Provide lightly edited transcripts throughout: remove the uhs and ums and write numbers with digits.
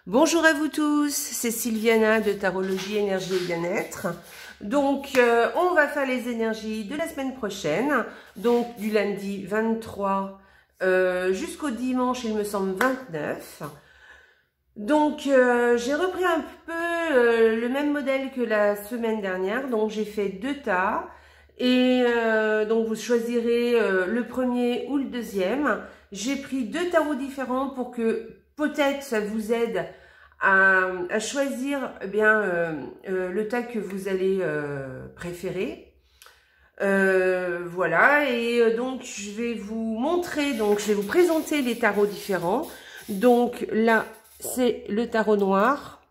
Bonjour à vous tous, c'est Sylviana de Tarologie Énergie et Bien-être. Donc, on va faire les énergies de la semaine prochaine, donc du lundi 23 jusqu'au dimanche, il me semble, 29. Donc, j'ai repris un peu le même modèle que la semaine dernière, donc j'ai fait 2 tas. Et donc, vous choisirez le premier ou le deuxième. J'ai pris 2 tarots différents pour que peut-être ça vous aide à choisir le tas que vous allez préférer. Voilà, et donc je vais vous montrer, donc je vais vous présenter les tarots différents. Donc là, c'est le tarot noir.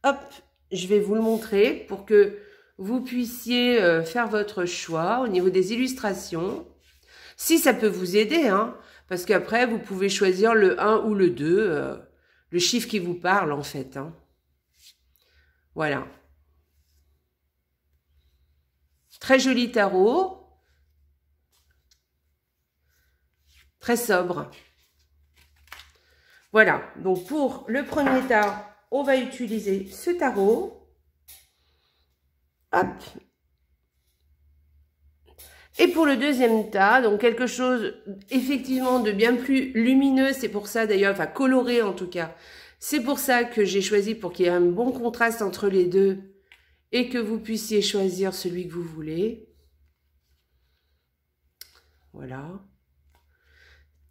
Hop, je vais vous le montrer pour que vous puissiez faire votre choix au niveau des illustrations. Si ça peut vous aider, hein, parce qu'après, vous pouvez choisir le 1 ou le 2, le chiffre qui vous parle en fait. Hein. Voilà. Très joli tarot. Très sobre. Voilà. Donc pour le premier tarot, on va utiliser ce tarot. Hop. Et pour le deuxième tas, donc quelque chose effectivement de bien plus lumineux, c'est pour ça d'ailleurs, enfin coloré en tout cas, c'est pour ça que j'ai choisi pour qu'il y ait un bon contraste entre les deux et que vous puissiez choisir celui que vous voulez. Voilà.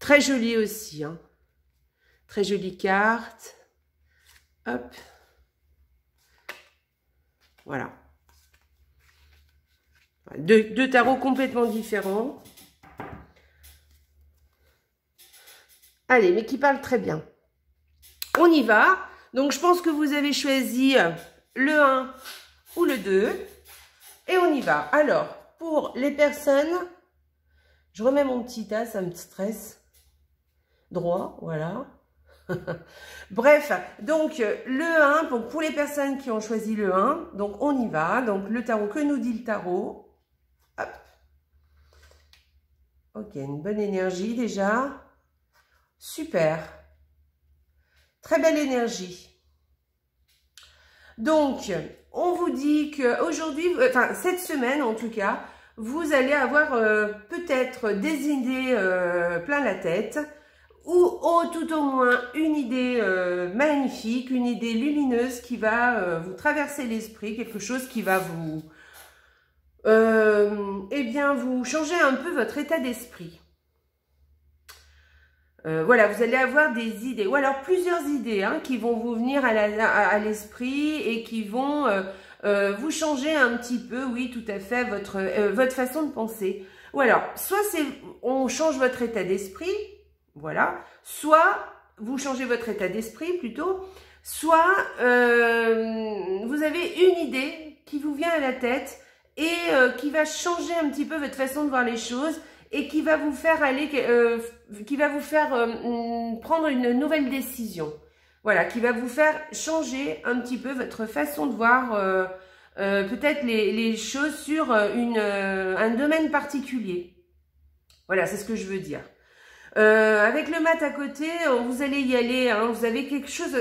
Très joli aussi, hein. Très jolie carte. Hop. Voilà. Deux tarots complètement différents. Allez, mais qui parlent très bien. On y va. Donc, je pense que vous avez choisi le 1 ou le 2. Et on y va. Alors, pour les personnes, je remets mon petit tas, ça me stresse. Droit, voilà. Bref, donc le 1, donc pour les personnes qui ont choisi le 1, donc on y va. Donc, le tarot, que nous dit le tarot? Hop. Ok, une bonne énergie déjà. Super. Très belle énergie. Donc, on vous dit qu'aujourd'hui, enfin cette semaine en tout cas, vous allez avoir peut-être des idées plein la tête ou tout au moins une idée magnifique, une idée lumineuse qui va vous traverser l'esprit, quelque chose qui va vous... vous changez un peu votre état d'esprit. Voilà, vous allez avoir des idées, ou alors plusieurs idées hein, qui vont vous venir à l'esprit et qui vont vous changer un petit peu, oui, tout à fait, votre façon de penser. Ou alors, soit on change votre état d'esprit, voilà, soit vous changez votre état d'esprit plutôt, soit vous avez une idée qui vous vient à la tête et qui va changer un petit peu votre façon de voir les choses et qui va vous faire prendre une nouvelle décision. Voilà, qui va vous faire changer un petit peu votre façon de voir peut-être les choses sur un domaine particulier. Voilà, c'est ce que je veux dire. Avec le mat à côté, vous allez y aller, hein, vous avez quelque chose...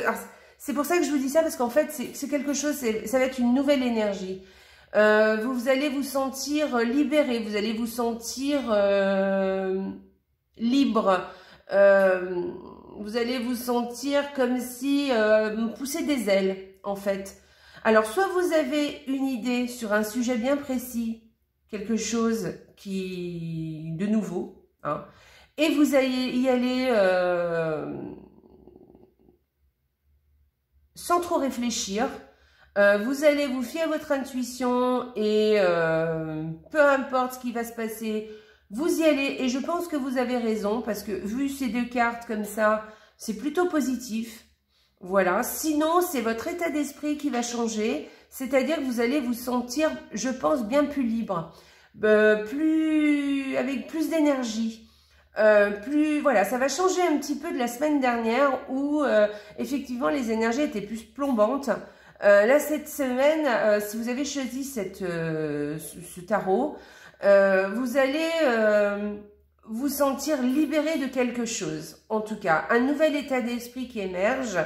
C'est pour ça que je vous dis ça, parce qu'en fait, c'est quelque chose, ça va être une nouvelle énergie. Vous allez vous sentir libéré, vous allez vous sentir libre, vous allez vous sentir comme si pousser des ailes en fait. Alors soit vous avez une idée sur un sujet bien précis, quelque chose de nouveau, hein, et vous allez y aller sans trop réfléchir. Vous allez vous fier à votre intuition et peu importe ce qui va se passer, vous y allez. Et je pense que vous avez raison parce que vu ces 2 cartes comme ça, c'est plutôt positif. Voilà. Sinon, c'est votre état d'esprit qui va changer. C'est-à-dire que vous allez vous sentir, je pense, bien plus libre, avec plus d'énergie. Voilà, ça va changer un petit peu de la semaine dernière où effectivement les énergies étaient plus plombantes. Là, cette semaine, si vous avez choisi ce tarot, vous allez vous sentir libéré de quelque chose. En tout cas, un nouvel état d'esprit qui émerge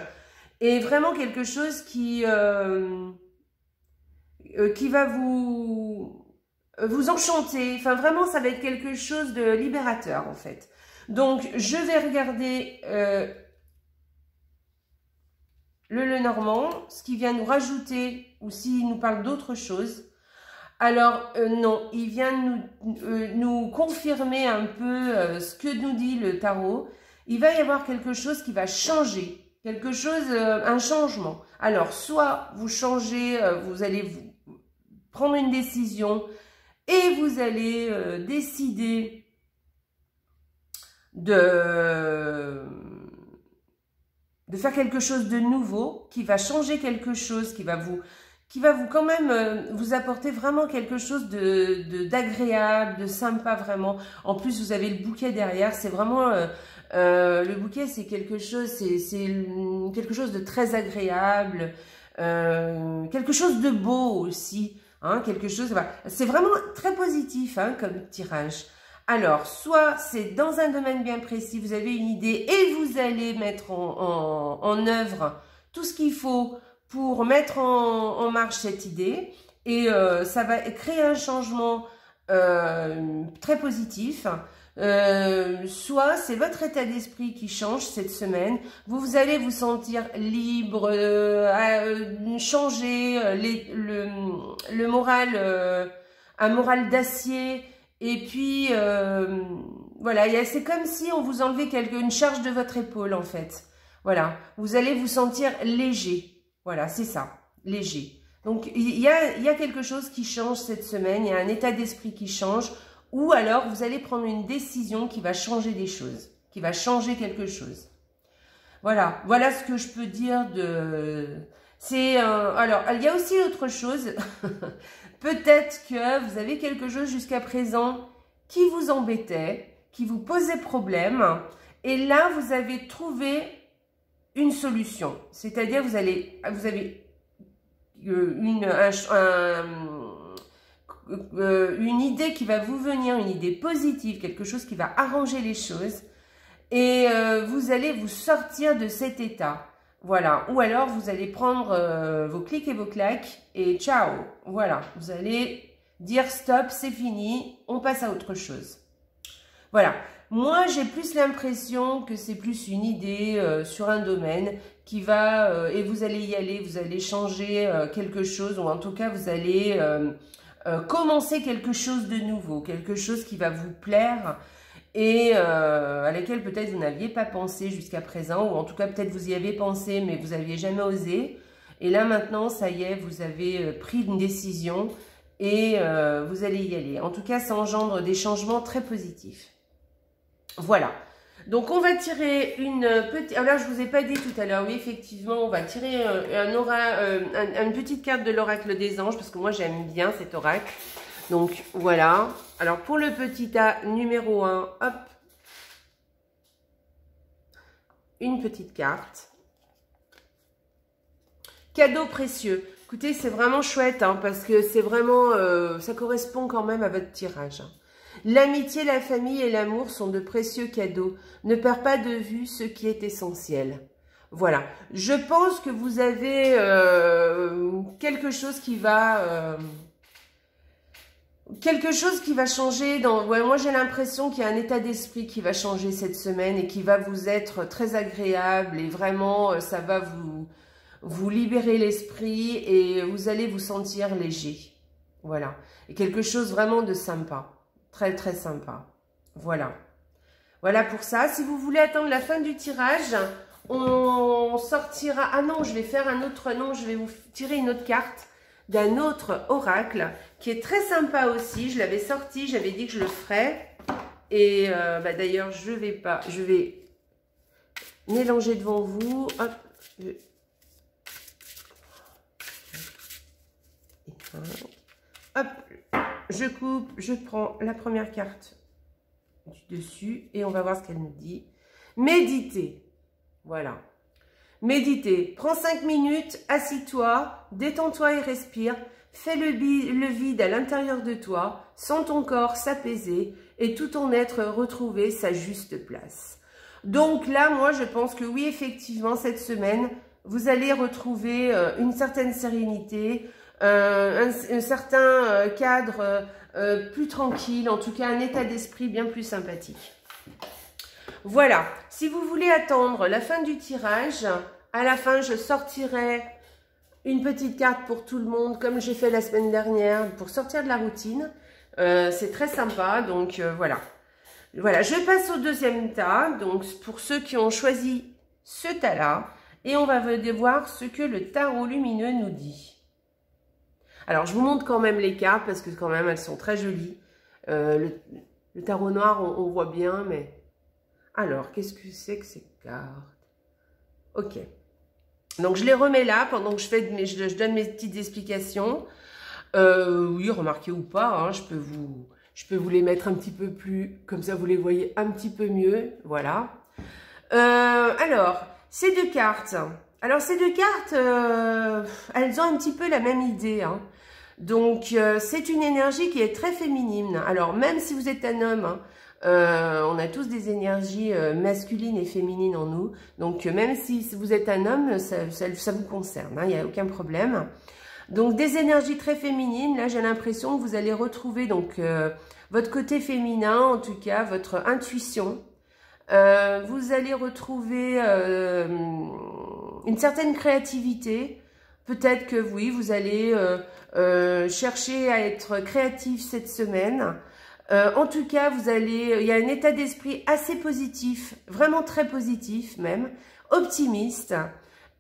et vraiment quelque chose qui va vous enchanter. Enfin, vraiment, ça va être quelque chose de libérateur, en fait. Donc, je vais regarder le Lenormand, ce qui vient nous rajouter, ou s'il nous parle d'autre chose. Alors, non, il vient nous confirmer un peu ce que nous dit le tarot. Il va y avoir quelque chose qui va changer, quelque chose, un changement. Alors, soit vous changez, vous allez prendre une décision et vous allez décider de faire quelque chose de nouveau, qui va changer quelque chose, qui va vous quand même vous apporter vraiment quelque chose d'agréable, de sympa vraiment. En plus, vous avez le bouquet derrière, c'est vraiment le bouquet, c'est quelque chose, quelque chose de très agréable, quelque chose de beau aussi, hein, quelque chose. Voilà. C'est vraiment très positif, hein, comme tirage. Alors, soit c'est dans un domaine bien précis, vous avez une idée et vous allez mettre en œuvre tout ce qu'il faut pour mettre en marche cette idée et ça va créer un changement très positif. Soit c'est votre état d'esprit qui change cette semaine, vous allez vous sentir libre, changer le moral, un moral d'acier. Et puis, voilà, c'est comme si on vous enlevait une charge de votre épaule, en fait. Voilà, vous allez vous sentir léger. Voilà, c'est ça, léger. Donc, il y a quelque chose qui change cette semaine, il y a un état d'esprit qui change, ou alors vous allez prendre une décision qui va changer des choses, qui va changer quelque chose. Voilà, voilà ce que je peux dire de... alors, il y a aussi autre chose... Peut-être que vous avez quelque chose jusqu'à présent qui vous embêtait, qui vous posait problème. Et là, vous avez trouvé une solution. C'est-à-dire, vous avez une idée qui va vous venir, une idée positive, quelque chose qui va arranger les choses. Et vous allez vous sortir de cet état. Voilà, ou alors vous allez prendre vos clics et vos claques et ciao. Voilà, vous allez dire stop, c'est fini, on passe à autre chose. Voilà, moi j'ai plus l'impression que c'est plus une idée sur un domaine qui va, et vous allez y aller, vous allez changer quelque chose, ou en tout cas vous allez commencer quelque chose de nouveau, quelque chose qui va vous plaire, et à laquelle peut-être vous n'aviez pas pensé jusqu'à présent, ou en tout cas peut-être vous y avez pensé mais vous n'aviez jamais osé. Et là maintenant, ça y est, vous avez pris une décision et vous allez y aller. En tout cas, ça engendre des changements très positifs. Voilà. Donc on va tirer une petite... Alors je ne vous ai pas dit tout à l'heure, oui effectivement, on va tirer une petite carte de l'oracle des anges, parce que moi j'aime bien cet oracle. Donc voilà, alors pour le petit A numéro 1, hop, une petite carte. Cadeau précieux. Écoutez, c'est vraiment chouette, hein, parce que c'est vraiment, ça correspond quand même à votre tirage. L'amitié, la famille et l'amour sont de précieux cadeaux. Ne perds pas de vue ce qui est essentiel. Voilà, je pense que vous avez quelque chose qui va... changer. Moi, j'ai l'impression qu'il y a un état d'esprit qui va changer cette semaine et qui va vous être très agréable et vraiment, ça va vous libérer l'esprit et vous allez vous sentir léger. Voilà. Et quelque chose vraiment de sympa. Très, très sympa. Voilà. Voilà pour ça. Si vous voulez attendre la fin du tirage, on sortira... Ah non, je vais faire un autre... Non, je vais vous tirer une autre carte d'un autre oracle qui est très sympa aussi. Je l'avais sorti, j'avais dit que je le ferais. Et d'ailleurs, je vais mélanger devant vous. Hop. Hop. Je coupe, je prends la première carte du dessus et on va voir ce qu'elle nous dit. Méditer. Voilà. Méditer. Prends 5 minutes, assis-toi, détends-toi et respire. fais le vide à l'intérieur de toi, sens ton corps s'apaiser et tout ton être retrouver sa juste place. Donc là, moi, je pense que oui, effectivement, cette semaine, vous allez retrouver une certaine sérénité, un certain cadre plus tranquille, en tout cas un état d'esprit bien plus sympathique. Voilà, si vous voulez attendre la fin du tirage, à la fin, je sortirai une petite carte pour tout le monde, comme j'ai fait la semaine dernière, pour sortir de la routine. C'est très sympa, donc voilà. Voilà, je passe au deuxième tas, donc pour ceux qui ont choisi ce tas-là, et on va voir ce que le tarot lumineux nous dit. Alors, je vous montre quand même les cartes, parce que quand même, elles sont très jolies. Le tarot noir, on voit bien, mais... Alors, qu'est-ce que c'est que ces cartes? Ok. Donc, je les remets là, pendant que je donne mes petites explications. Oui, remarquez ou pas, hein, je peux vous les mettre un petit peu plus, comme ça vous les voyez un petit peu mieux, voilà. Alors, ces deux cartes, elles ont un petit peu la même idée, hein. Donc, c'est une énergie qui est très féminine. Alors, même si vous êtes un homme, hein, on a tous des énergies masculines et féminines en nous. Donc, même si vous êtes un homme, ça vous concerne, hein, il n'y a aucun problème. Donc, des énergies très féminines. Là, j'ai l'impression que vous allez retrouver donc votre côté féminin, en tout cas, votre intuition. Vous allez retrouver une certaine créativité. Peut-être que oui, vous allez chercher à être créatif cette semaine. En tout cas, il y a un état d'esprit assez positif, vraiment très positif même, optimiste.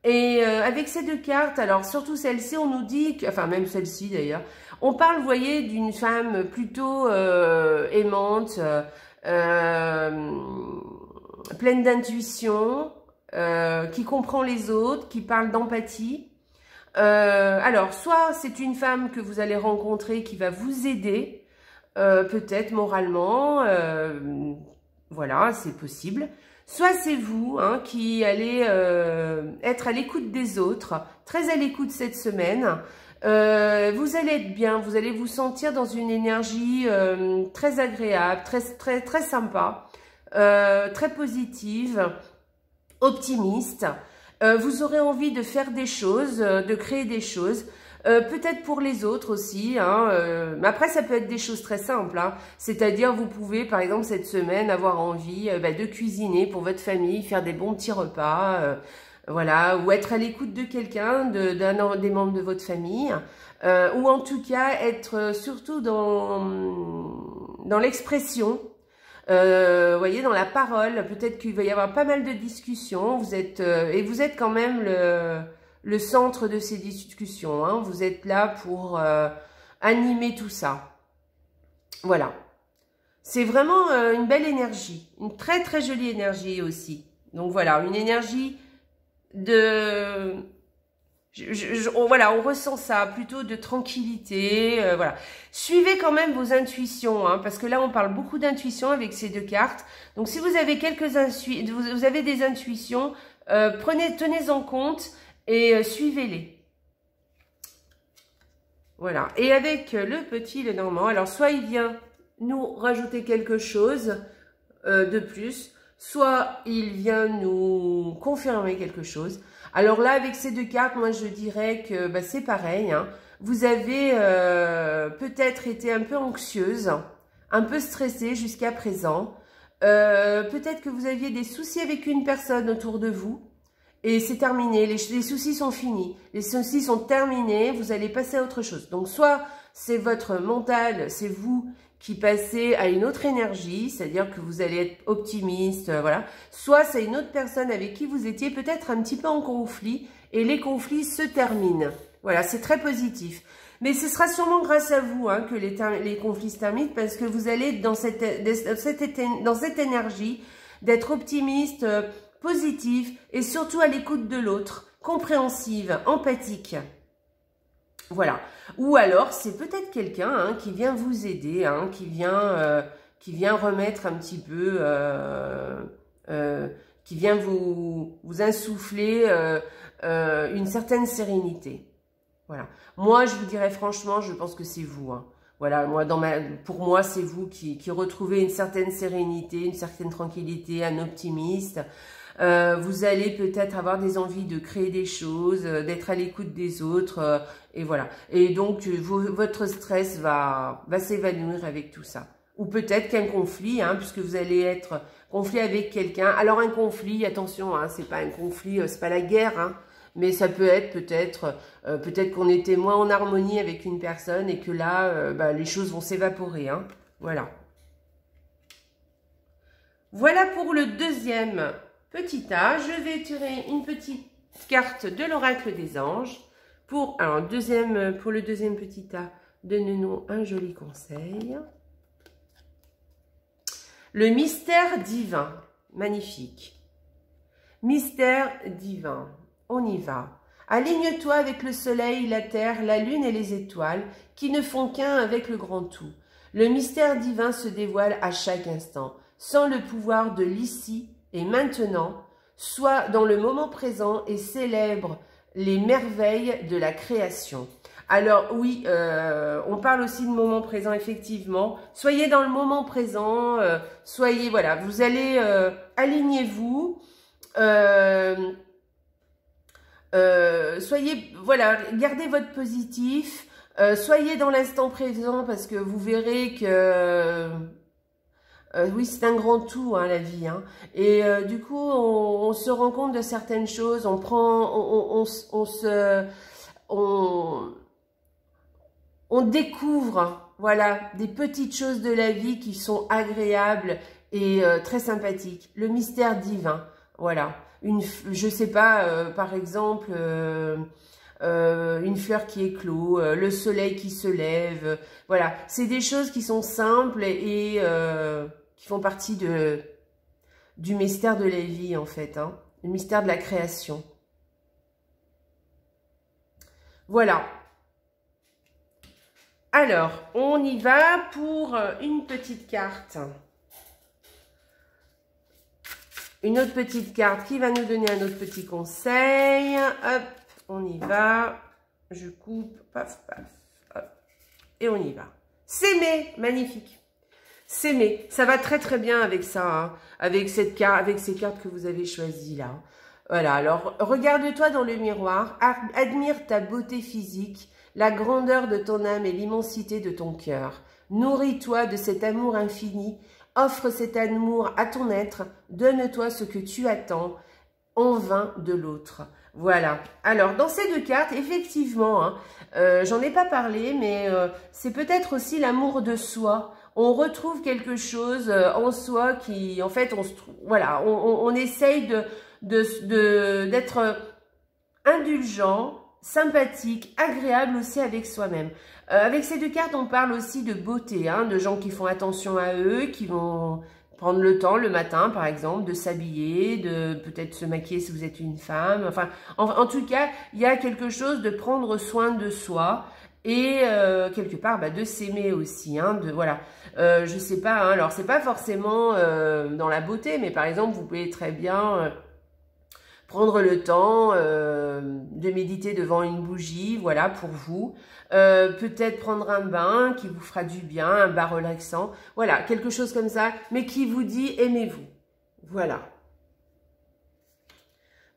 Et avec ces deux cartes, alors surtout celle-ci, on nous dit, enfin même celle-ci d'ailleurs, on parle, vous voyez, d'une femme plutôt aimante, pleine d'intuition, qui comprend les autres, qui parle d'empathie. Alors, soit c'est une femme que vous allez rencontrer qui va vous aider, peut-être moralement, voilà, c'est possible. Soit c'est vous hein, qui allez être à l'écoute des autres, très à l'écoute cette semaine. Vous allez être bien, vous allez vous sentir dans une énergie très agréable, très sympa, très positive, optimiste. Vous aurez envie de faire des choses, de créer des choses. Peut-être pour les autres aussi, hein, mais après ça peut être des choses très simples, hein, c'est-à-dire vous pouvez par exemple cette semaine avoir envie de cuisiner pour votre famille, faire des bons petits repas, voilà, ou être à l'écoute de quelqu'un, d'un des membres de votre famille, ou en tout cas être surtout dans l'expression, voyez, dans la parole, peut-être qu'il va y avoir pas mal de discussions, vous êtes quand même le centre de ces discussions, hein. Vous êtes là pour animer tout ça. Voilà. C'est vraiment une belle énergie, une très très jolie énergie aussi. Donc voilà, une énergie de... voilà, on ressent ça, plutôt de tranquillité, voilà. Suivez quand même vos intuitions, hein, parce que là on parle beaucoup d'intuition avec ces deux cartes. Donc si vous avez vous avez des intuitions, tenez-en compte et suivez-les. Voilà. Et avec le petit Lenormand, alors soit il vient nous rajouter quelque chose de plus, soit il vient nous confirmer quelque chose. Alors là, avec ces deux cartes, moi je dirais que c'est pareil, hein. Vous avez peut-être été un peu anxieuse, un peu stressée jusqu'à présent. Peut-être que vous aviez des soucis avec une personne autour de vous. Et c'est terminé, les soucis sont finis, les soucis sont terminés, vous allez passer à autre chose. Donc soit c'est votre mental, c'est vous qui passez à une autre énergie, c'est-à-dire que vous allez être optimiste, voilà. Soit c'est une autre personne avec qui vous étiez peut-être un petit peu en conflit et les conflits se terminent. Voilà, c'est très positif. Mais ce sera sûrement grâce à vous hein, que les conflits se terminent parce que vous allez être dans cette énergie d'être optimiste, positive et surtout à l'écoute de l'autre, compréhensive, empathique. Voilà. Ou alors, c'est peut-être quelqu'un hein, qui vient vous aider, hein, qui vient remettre un petit peu, qui vient vous insuffler une certaine sérénité. Voilà. Moi, je vous dirais franchement, je pense que c'est vous. Hein. Voilà, moi, pour moi, c'est vous qui retrouvez une certaine sérénité, une certaine tranquillité, un optimiste. Vous allez peut-être avoir des envies de créer des choses, d'être à l'écoute des autres, et voilà. Et donc, votre stress va s'évanouir avec tout ça. Ou peut-être qu'un conflit, hein, puisque vous allez être conflit avec quelqu'un. Alors, un conflit, attention, hein, c'est pas un conflit, c'est pas la guerre, hein, mais ça peut être peut-être qu'on était moins en harmonie avec une personne et que là, les choses vont s'évaporer, hein. Voilà. Voilà pour le deuxième petit A. Je vais tirer une petite carte de l'oracle des anges. Pour le deuxième petit A, donnez-nous un joli conseil. Le mystère divin. Magnifique. Mystère divin. On y va. Aligne-toi avec le soleil, la terre, la lune et les étoiles, qui ne font qu'un avec le grand tout. Le mystère divin se dévoile à chaque instant, sans le pouvoir de l'ici et maintenant, soit dans le moment présent et célèbre les merveilles de la création. Alors oui, on parle aussi de moment présent, effectivement. Soyez dans le moment présent, soyez, voilà, vous allez, alignez-vous, soyez, voilà, gardez votre positif, soyez dans l'instant présent parce que vous verrez que, oui, c'est un grand tout, hein, la vie, hein. Et du coup, on se rend compte de certaines choses, on découvre, voilà, des petites choses de la vie qui sont agréables et très sympathiques. Le mystère divin, voilà. Je sais pas, par exemple, une fleur qui éclot, le soleil qui se lève, voilà. C'est des choses qui sont simples et qui font partie du mystère de la vie, en fait, hein, le mystère de la création. Voilà. Alors, on y va pour une petite carte. Une autre petite carte qui va nous donner un autre petit conseil. Hop, on y va. Je coupe, paf, paf, hop. Et on y va. S'aimer, magnifique. S'aimer, ça va très très bien avec ça, hein, avec ces cartes que vous avez choisies là. Voilà, alors regarde-toi dans le miroir, admire ta beauté physique, la grandeur de ton âme et l'immensité de ton cœur. Nourris-toi de cet amour infini, offre cet amour à ton être, donne-toi ce que tu attends en vain de l'autre. Voilà. Alors, dans ces deux cartes, effectivement, hein, j'en ai pas parlé, mais c'est peut-être aussi l'amour de soi. On retrouve quelque chose en soi qui, en fait, voilà, on essaye d'être indulgent, sympathique, agréable aussi avec soi-même. Avec ces deux cartes, on parle aussi de beauté, hein, de gens qui font attention à eux, qui vont prendre le temps le matin, par exemple, de s'habiller, de peut-être se maquiller si vous êtes une femme. Enfin, en tout cas, il y a quelque chose de prendre soin de soi et quelque part de s'aimer aussi. Hein, voilà. Je sais pas. Hein, alors, c'est pas forcément dans la beauté, mais par exemple, vous pouvez très bien prendre le temps de méditer devant une bougie, voilà, pour vous. Peut-être prendre un bain qui vous fera du bien, un bain relaxant. Voilà, quelque chose comme ça, mais qui vous dit aimez-vous. Voilà.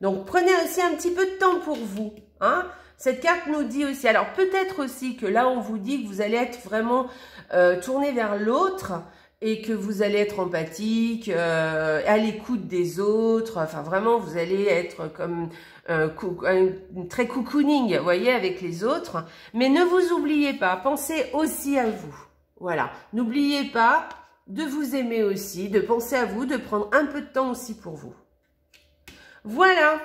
Donc, prenez aussi un petit peu de temps pour vous. Hein. Cette carte nous dit aussi, alors peut-être aussi que là, on vous dit que vous allez être vraiment tourné vers l'autre, et que vous allez être empathique, à l'écoute des autres, enfin vraiment vous allez être comme très cocooning, vous voyez, avec les autres, mais ne vous oubliez pas, pensez aussi à vous, voilà, n'oubliez pas de vous aimer aussi, de penser à vous, de prendre un peu de temps aussi pour vous. Voilà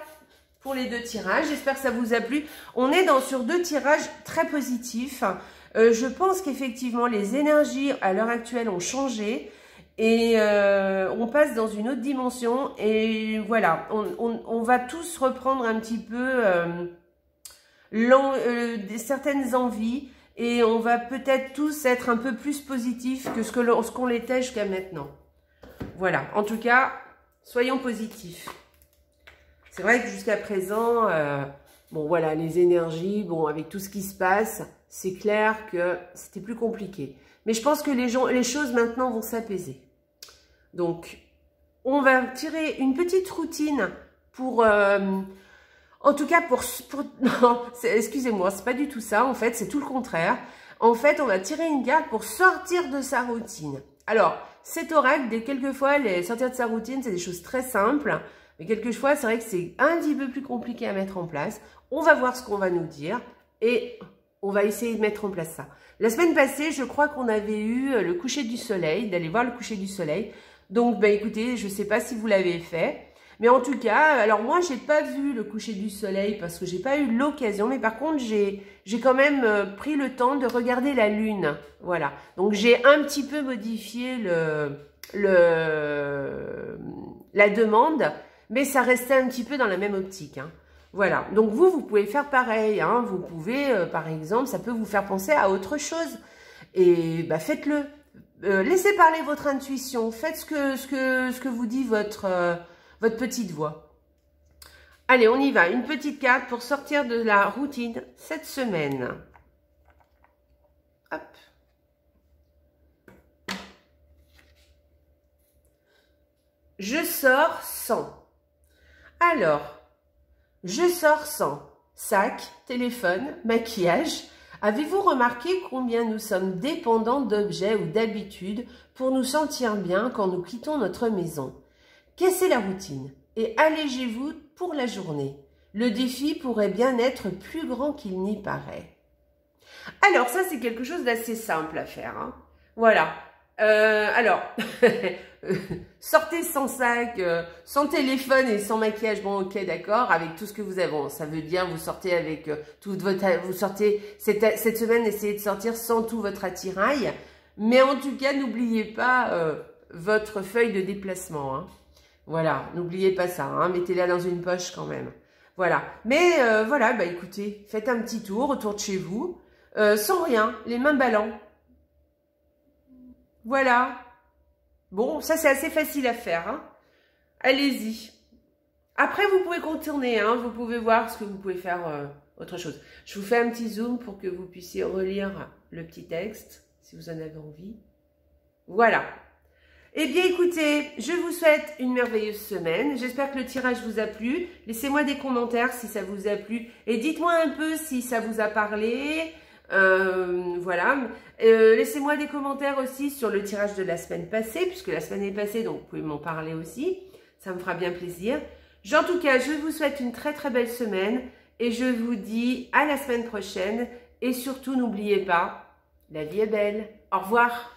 pour les deux tirages, j'espère que ça vous a plu. On est sur deux tirages très positifs. Je pense qu'effectivement, les énergies à l'heure actuelle ont changé et on passe dans une autre dimension. Et voilà, on va tous reprendre un petit peu certaines envies et on va peut-être tous être un peu plus positifs que ce qu'on l'était jusqu'à maintenant. Voilà, en tout cas, soyons positifs. C'est vrai que jusqu'à présent, Bon, voilà, les énergies, bon, avec tout ce qui se passe, c'est clair que c'était plus compliqué. Mais je pense que les choses maintenant vont s'apaiser. Donc, on va tirer une petite routine pour... en tout cas, non, excusez-moi, c'est pas du tout ça. En fait, c'est tout le contraire. En fait, on va tirer une carte pour sortir de sa routine. Alors, cet oracle, quelquefois, sortir de sa routine, c'est des choses très simples. Mais quelquefois, c'est vrai que c'est un petit peu plus compliqué à mettre en place. On va voir ce qu'on va nous dire et on va essayer de mettre en place ça. La semaine passée, je crois qu'on avait eu le coucher du soleil, d'aller voir le coucher du soleil. Donc, ben, écoutez, je ne sais pas si vous l'avez fait. Mais en tout cas, alors moi, j'ai pas vu le coucher du soleil parce que j'ai pas eu l'occasion. Mais par contre, j'ai quand même pris le temps de regarder la lune. Voilà. Donc, j'ai un petit peu modifié la demande. Mais ça restait un petit peu dans la même optique. Hein. Voilà. Donc, vous pouvez faire pareil. Hein. Vous pouvez, par exemple, ça peut vous faire penser à autre chose. Et bah, faites-le. Laissez parler votre intuition. Faites ce que vous dit votre petite voix. Allez, on y va. Une petite carte pour sortir de la routine cette semaine. Hop. Je sors sans. Alors, je sors sans sac, téléphone, maquillage. Avez-vous remarqué combien nous sommes dépendants d'objets ou d'habitudes pour nous sentir bien quand nous quittons notre maison? Cassez la routine et allégez-vous pour la journée. Le défi pourrait bien être plus grand qu'il n'y paraît. Alors, ça, c'est quelque chose d'assez simple à faire. Hein. Voilà. Alors, sortez sans sac, sans téléphone et sans maquillage. Bon, ok, d'accord, avec tout ce que vous avez. Bon, ça veut dire vous sortez avec toute votre... Vous sortez cette semaine, essayez de sortir sans tout votre attirail. Mais en tout cas, n'oubliez pas votre feuille de déplacement. Hein. Voilà, n'oubliez pas ça. Hein, mettez-la dans une poche quand même. Voilà. Mais voilà, bah écoutez, faites un petit tour autour de chez vous, sans rien, les mains ballants. Voilà. Bon, ça c'est assez facile à faire. Hein. Allez-y. Après, vous pouvez contourner. Hein. Vous pouvez voir ce que vous pouvez faire autre chose. Je vous fais un petit zoom pour que vous puissiez relire le petit texte, si vous en avez envie. Voilà. Eh bien, écoutez, je vous souhaite une merveilleuse semaine. J'espère que le tirage vous a plu. Laissez-moi des commentaires si ça vous a plu. Et dites-moi un peu si ça vous a parlé. Voilà. Laissez-moi des commentaires aussi sur le tirage de la semaine passée, puisque la semaine est passée, donc vous pouvez m'en parler aussi. Ça me fera bien plaisir. En tout cas, je vous souhaite une très très belle semaine et je vous dis à la semaine prochaine. Et surtout, n'oubliez pas, la vie est belle. Au revoir.